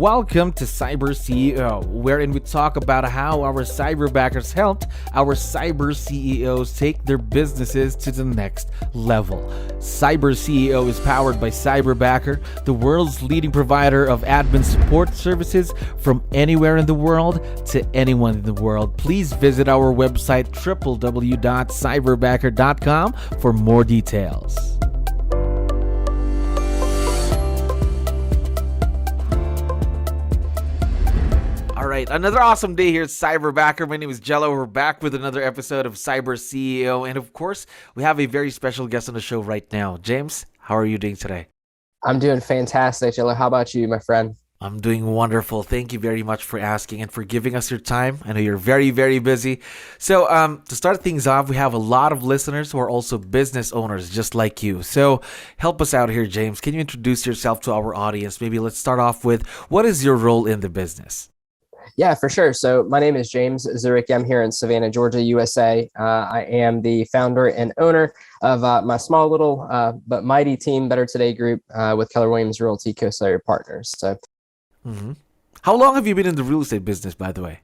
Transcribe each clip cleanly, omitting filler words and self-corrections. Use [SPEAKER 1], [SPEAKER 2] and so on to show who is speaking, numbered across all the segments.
[SPEAKER 1] Welcome to CyberCEO, wherein we talk about how our cyberbackers helped our cyber CEOs take their businesses to the next level. CyberCEO is powered by Cyberbacker, the world's leading provider of admin support services from anywhere in the world to anyone in the world. Please visit our website www.cyberbacker.com for more details. All right, another awesome day here at Cyberbacker. My name is Jello. We're back with another episode of CyberCEO. And of course, we have a very special guest on the show right now. James, how are you doing today?
[SPEAKER 2] I'm doing fantastic, Jello. How about you, my friend?
[SPEAKER 1] I'm doing wonderful. Thank you very much for asking and for giving us your time. I know you're very, very busy. So to start things off, we have a lot of listeners who are also business owners just like you. So help us out here, James. Can you introduce yourself to our audience? Maybe let's start off with, what is your role in the business?
[SPEAKER 2] Yeah, for sure. So my name is James 𝗙𝗹𝗹𝗶𝗹. I'm here in Savannah, Georgia, USA. I am the founder and owner of my small little but mighty team, Better Today Group, with Keller Williams Realty Co-Sawyer Partners. So,
[SPEAKER 1] How long have you been in the real estate business, by the way?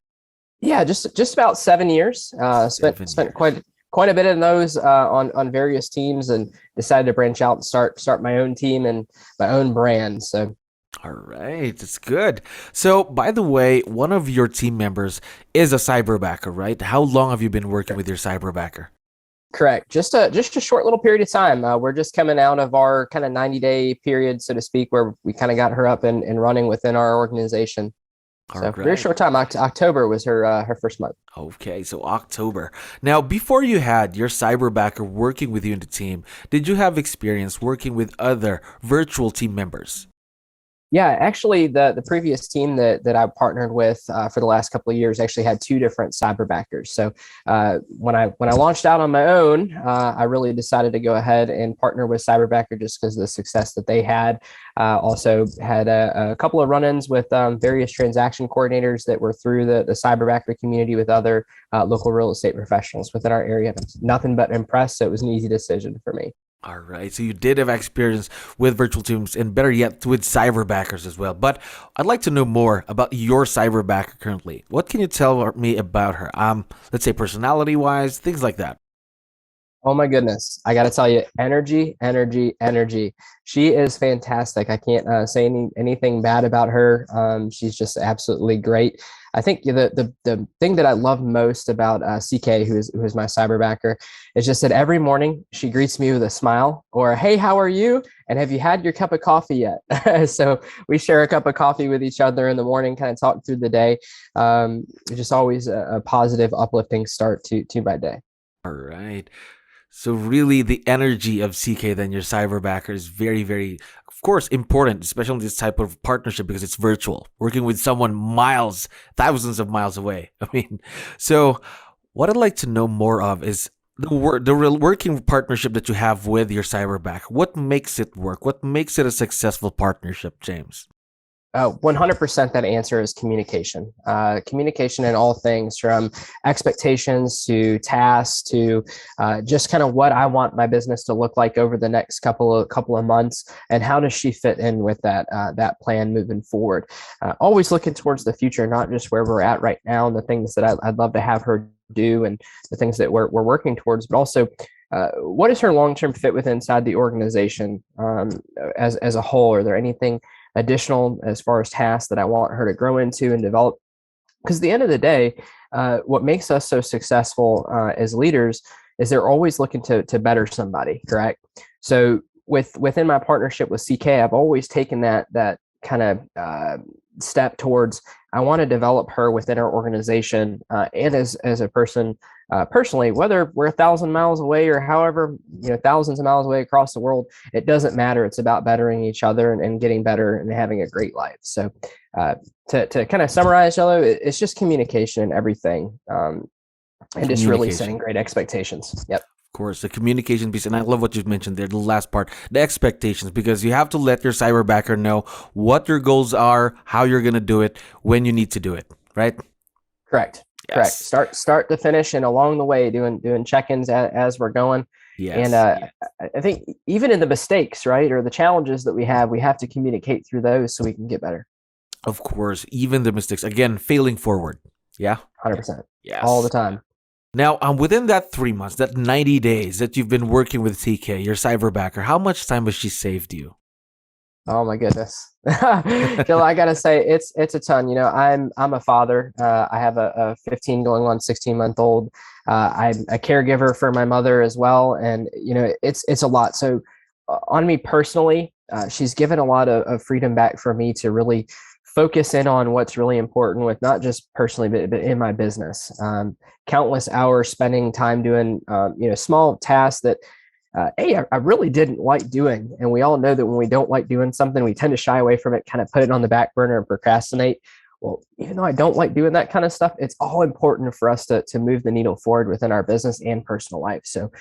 [SPEAKER 2] yeah, just about 7 years. Spent quite a bit of those on various teams, and decided to branch out and start my own team and my own brand. So.
[SPEAKER 1] All right, that's good. So, by the way, one of your team members is a cyberbacker, right? How long have you been working with your cyberbacker?
[SPEAKER 2] Correct. Just a short little period of time. We're just coming out of our kind of 90-day period, so to speak, where we kind of got her up and running within our organization. So very short time. October was her first month.
[SPEAKER 1] Okay, so October. Now, before you had your cyberbacker working with you in the team, did you have experience working with other virtual team members?
[SPEAKER 2] Yeah, actually, the previous team that I partnered with for the last couple of years actually had two different cyberbackers. So when I launched out on my own, I really decided to go ahead and partner with Cyberbacker just because of the success that they had. Also had a couple of run-ins with various transaction coordinators that were through the Cyberbacker community with other local real estate professionals within our area. Nothing but impressed. So it was an easy decision for me.
[SPEAKER 1] All right, so you did have experience with virtual teams and better yet with cyberbackers as well. But I'd like to know more about your cyberbacker currently. What can you tell me about her? Let's say personality-wise, things like that.
[SPEAKER 2] Oh my goodness. I got to tell you, energy, energy, energy. She is fantastic. I can't say anything bad about her. She's just absolutely great. I think the thing that I love most about CK, who is my cyberbacker, is just that every morning she greets me with a smile or, "Hey, how are you? And have you had your cup of coffee yet?" So we share a cup of coffee with each other in the morning, kind of talk through the day. Just always a positive, uplifting start to my day.
[SPEAKER 1] All right. So really the energy of CK, then your cyberbacker, is very, very, of course, important, especially in this type of partnership because it's virtual, working with someone miles, thousands of miles away. So what I'd like to know more of is the real working partnership that you have with your cyberbacker. What makes it work? What makes it a successful partnership, James?
[SPEAKER 2] 100% that answer is communication. Communication in all things, from expectations to tasks to just kind of what I want my business to look like over the next couple of months, and how does she fit in with that plan moving forward. Always looking towards the future, not just where we're at right now and the things that I'd love to have her do and the things that we're working towards, but also what is her long-term fit with inside the organization as a whole. Are there anything additional as far as tasks that I want her to grow into and develop? Because at the end of the day, what makes us so successful as leaders is they're always looking to better somebody, correct? So within my partnership with CK, I've always taken that kind of step towards, I want to develop her within our organization and as a person personally, whether we're 1,000 miles away or however, thousands of miles away across the world, it doesn't matter. It's about bettering each other and getting better and having a great life. So to kind of summarize, Jello, it's just communication and everything, and just really setting great expectations. Yep.
[SPEAKER 1] Of course, the communication piece, and I love what you've mentioned there, the last part, the expectations, because you have to let your cyberbacker know what your goals are, how you're going to do it, when you need to do it, right?
[SPEAKER 2] Correct. Yes. Correct. Start to finish, and along the way, doing check-ins as we're going.
[SPEAKER 1] Yes.
[SPEAKER 2] And I think even in the mistakes, right, or the challenges that we have to communicate through those so we can get better.
[SPEAKER 1] Of course, even the mistakes. Again, failing forward. Yeah?
[SPEAKER 2] 100%.
[SPEAKER 1] Yes.
[SPEAKER 2] All the time.
[SPEAKER 1] Now, within that 3 months, that 90 days that you've been working with CK, your cyberbacker, how much time has she saved you?
[SPEAKER 2] Oh my goodness. Jill, I gotta say it's a ton. You know, I'm a father. I have a 15 going on 16-month-old. I'm a caregiver for my mother as well. And you know, it's a lot. So on me personally, she's given a lot of freedom back for me to really focus in on what's really important with not just personally, but in my business. Countless hours spending time doing you know, small tasks that I really didn't like doing. And we all know that when we don't like doing something, we tend to shy away from it, kind of put it on the back burner and procrastinate. Well, even though I don't like doing that kind of stuff, it's all important for us to move the needle forward within our business and personal life. So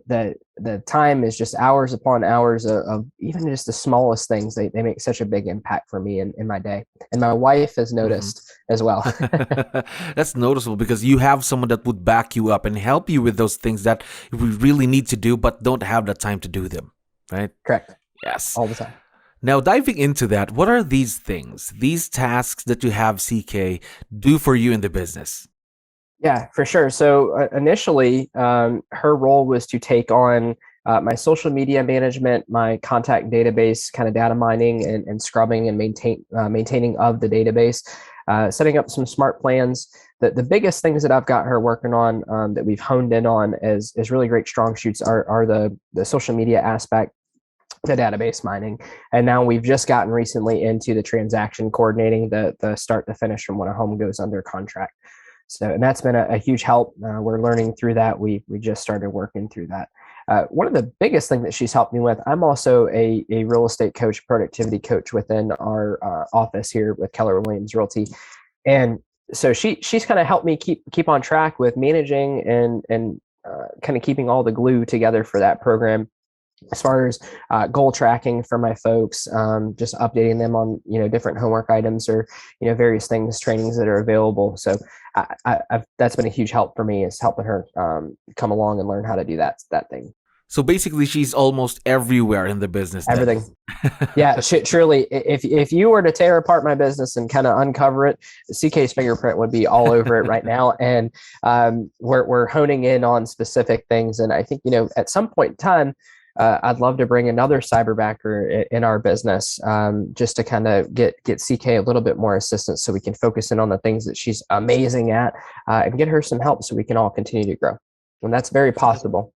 [SPEAKER 2] the time is just hours upon hours of even just the smallest things. They make such a big impact for me in my day. And my wife has noticed as well.
[SPEAKER 1] That's noticeable because you have someone that would back you up and help you with those things that we really need to do, but don't have the time to do them, right?
[SPEAKER 2] Correct.
[SPEAKER 1] Yes.
[SPEAKER 2] All the time.
[SPEAKER 1] Now, diving into that, what are these things, these tasks that you have CK do for you in the business?
[SPEAKER 2] Yeah, for sure. So initially, her role was to take on my social media management, my contact database, kind of data mining and scrubbing and maintaining of the database, setting up some smart plans. The biggest things that I've got her working on that we've honed in on as really great strong suits are the social media aspect, the database mining, and now we've just gotten recently into the transaction coordinating, the start to finish from when a home goes under contract. So, and that's been a huge help. We're learning through that. We just started working through that. One of the biggest thing that she's helped me with, I'm also a real estate coach, productivity coach within our office here with Keller Williams Realty, and so she's kind of helped me keep on track with managing and kind of keeping all the glue together for that program, as far as goal tracking for my folks, just updating them on, you know, different homework items or, you know, various things, trainings that are available. So that's been a huge help for me, is helping her come along and learn how to do that thing.
[SPEAKER 1] So basically, she's almost everywhere in the business.
[SPEAKER 2] Everything. Yeah, truly. If you were to tear apart my business and kind of uncover it, CK's fingerprint would be all over it right now. And we're honing in on specific things. And I think, you know, at some point in time, I'd love to bring another cyberbacker in our business, just to kind of get CK a little bit more assistance so we can focus in on the things that she's amazing at, and get her some help so we can all continue to grow. And that's very possible.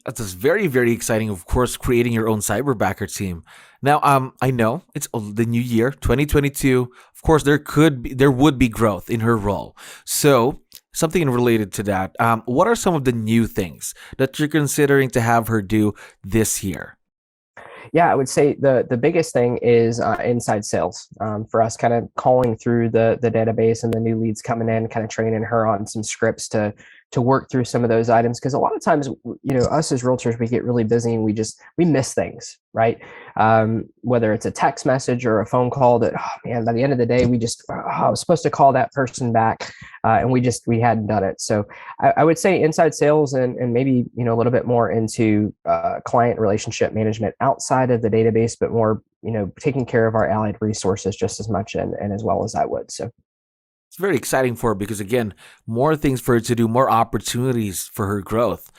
[SPEAKER 1] That's very, very exciting. Of course, creating your own cyberbacker team. Now, I know it's the new year, 2022. Of course, there would be growth in her role. So something related to that. What are some of the new things that you're considering to have her do this year?
[SPEAKER 2] Yeah, I would say the biggest thing is inside sales, for us, kind of calling through the database and the new leads coming in, kind of training her on some scripts to work through some of those items. Because a lot of times, you know, us as realtors, we get really busy and we miss things, right? Whether it's a text message or a phone call that, oh man, by the end of the day, I was supposed to call that person back, and we hadn't done it. So I would say inside sales and maybe, you know, a little bit more into client relationship management outside of the database, but more, you know, taking care of our allied resources just as much and as well as I would. So
[SPEAKER 1] it's very exciting for her because, again, more things for her to do, more opportunities for her growth.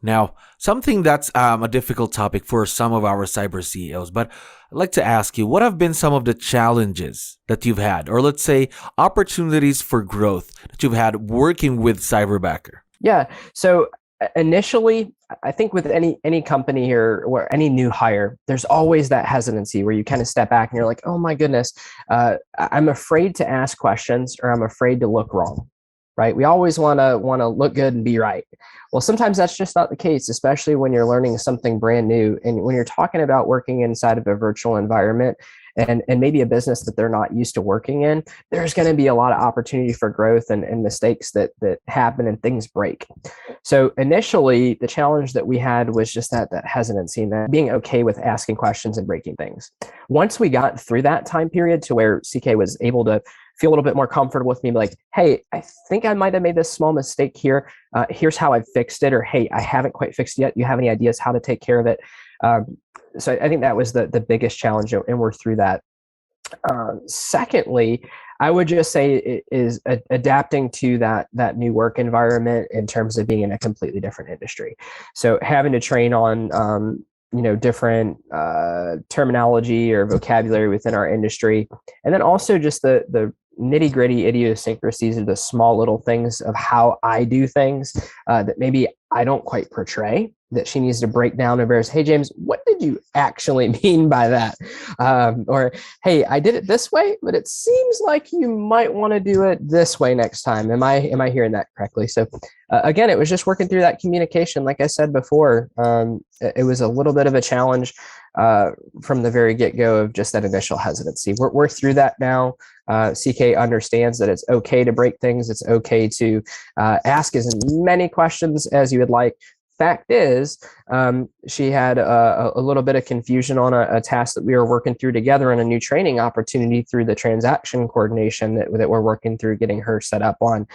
[SPEAKER 1] Now, something that's a difficult topic for some of our cyber CEOs, but I'd like to ask you, what have been some of the challenges that you've had, or let's say opportunities for growth that you've had working with Cyberbacker?
[SPEAKER 2] Yeah. So initially, I think with any company here or any new hire, there's always that hesitancy where you kind of step back and you're like, oh my goodness, I'm afraid to ask questions, or I'm afraid to look wrong, right? We always want to look good and be right. Well, sometimes that's just not the case, especially when you're learning something brand new. And when you're talking about working inside of a virtual environment and maybe a business that they're not used to working in, there's going to be a lot of opportunity for growth and mistakes that happen and things break. So initially, the challenge that we had was just that hesitancy and that being okay with asking questions and breaking things. Once we got through that time period to where CK was able to feel a little bit more comfortable with me, like, hey, I think I might have made this small mistake here. Here's how I've fixed it. Or, hey, I haven't quite fixed it yet. You have any ideas how to take care of it? So I think that was the biggest challenge, and we're through that. Secondly, I would just say it is adapting to that new work environment in terms of being in a completely different industry. So having to train on different terminology or vocabulary within our industry, and then also just the nitty gritty idiosyncrasies of the small little things of how I do things that maybe I don't quite portray, that she needs to break down and verify, hey, James, what did you actually mean by that? Or, hey, I did it this way, but it seems like you might want to do it this way next time. Am I hearing that correctly? So again, it was just working through that communication. Like I said before, it was a little bit of a challenge from the very get-go of just that initial hesitancy. We're through that now. CK understands that it's okay to break things. It's okay to ask as many questions as you would like. Fact is, she had a little bit of confusion on a task that we were working through together and a new training opportunity through the transaction coordination that we're working through, getting her set up on.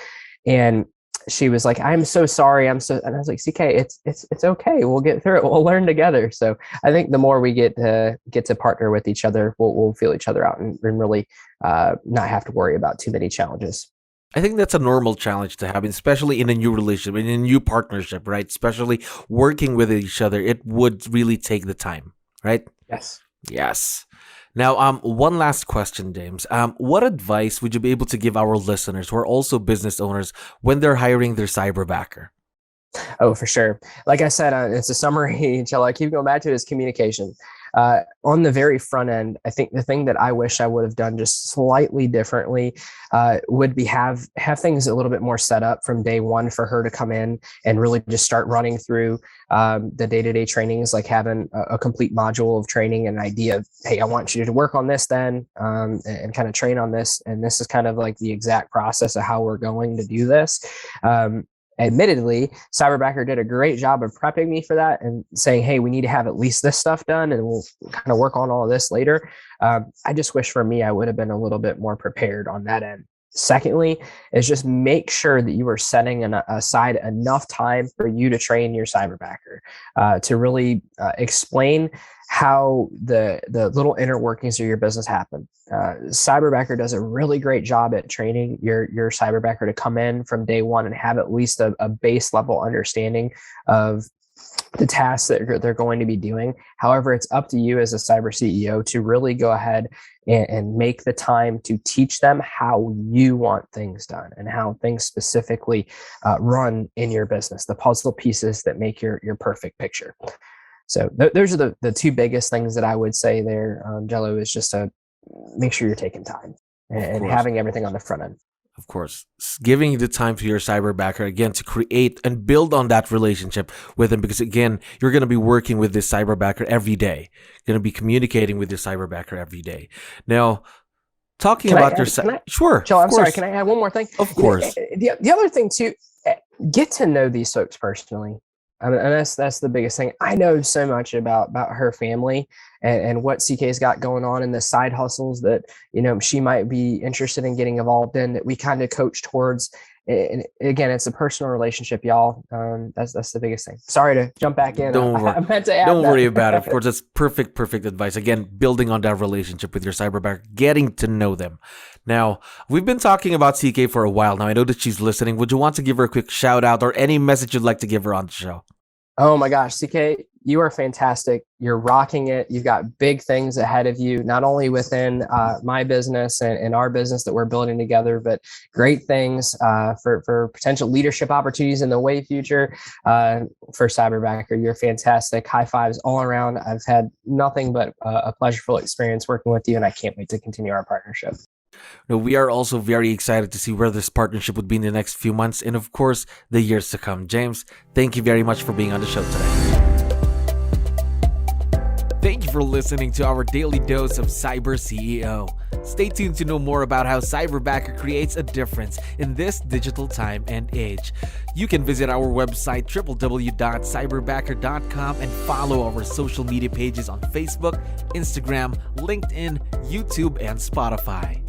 [SPEAKER 2] And she was like, I'm so sorry. And I was like, CK, it's okay. We'll get through it. We'll learn together. So I think the more we get to partner with each other, we'll feel each other out and really not have to worry about too many challenges.
[SPEAKER 1] I think that's a normal challenge to have, especially in a new relationship, in a new partnership, right? Especially working with each other, it would really take the time, right?
[SPEAKER 2] Yes.
[SPEAKER 1] Yes. Now, one last question, James. What advice would you be able to give our listeners who are also business owners when they're hiring their cyberbacker?
[SPEAKER 2] Oh, for sure. Like I said, it's a summary until I keep going back to it, is communication. On the very front end, I think the thing that I wish I would have done just slightly differently would be have things a little bit more set up from day one for her to come in and really just start running through the day-to-day trainings, like having a complete module of training, an idea of, hey, I want you to work on this then and kind of train on this. And this is kind of like the exact process of how we're going to do this. Admittedly, Cyberbacker did a great job of prepping me for that and saying, hey, we need to have at least this stuff done and we'll kind of work on all of this later. I just wish for me, I would have been a little bit more prepared on that end. Secondly, is just make sure that you are setting aside enough time for you to train your cyberbacker to really explain how the little inner workings of your business happen. Cyberbacker does a really great job at training your cyberbacker to come in from day one and have at least a base level understanding of the tasks that they're going to be doing. However, it's up to you as a cyber CEO to really go ahead and make the time to teach them how you want things done and how things specifically run in your business, the puzzle pieces that make your perfect picture. So those are the two biggest things that I would say there, Jello, is just to make sure you're taking time and having everything on the front end.
[SPEAKER 1] Of course, giving the time to your cyberbacker, again, to create and build on that relationship with them, because again, you're going to be working with this cyberbacker every day. You're going to be communicating with your cyberbacker every day. Now, talking about your sure,
[SPEAKER 2] Joe, I'm sorry. Can I add one more thing?
[SPEAKER 1] Of course.
[SPEAKER 2] The other thing too, get to know these folks personally. I mean, and that's the biggest thing. I know so much about her family and what CK's got going on and the side hustles that, she might be interested in getting involved in, that we kind of coach towards. And again, it's a personal relationship, y'all. That's the biggest thing. Sorry to jump back in.
[SPEAKER 1] Don't worry.
[SPEAKER 2] I meant to add
[SPEAKER 1] Don't
[SPEAKER 2] that.
[SPEAKER 1] worry about it. Of course, that's perfect advice. Again, building on that relationship with your cyberbacker, getting to know them. Now, we've been talking about CK for a while now. I know that she's listening. Would you want to give her a quick shout out or any message you'd like to give her on the show?
[SPEAKER 2] Oh my gosh, CK, you are fantastic. You're rocking it. You've got big things ahead of you, not only within my business and our business that we're building together, but great things for potential leadership opportunities in the way future for Cyberbacker. You're fantastic. High fives all around. I've had nothing but a pleasurable experience working with you, and I can't wait to continue our partnership.
[SPEAKER 1] Now, we are also very excited to see where this partnership would be in the next few months and, of course, the years to come. James, thank you very much for being on the show today. Thank you for listening to our daily dose of Cyber CEO. Stay tuned to know more about how Cyberbacker creates a difference in this digital time and age. You can visit our website www.cyberbacker.com and follow our social media pages on Facebook, Instagram, LinkedIn, YouTube, and Spotify.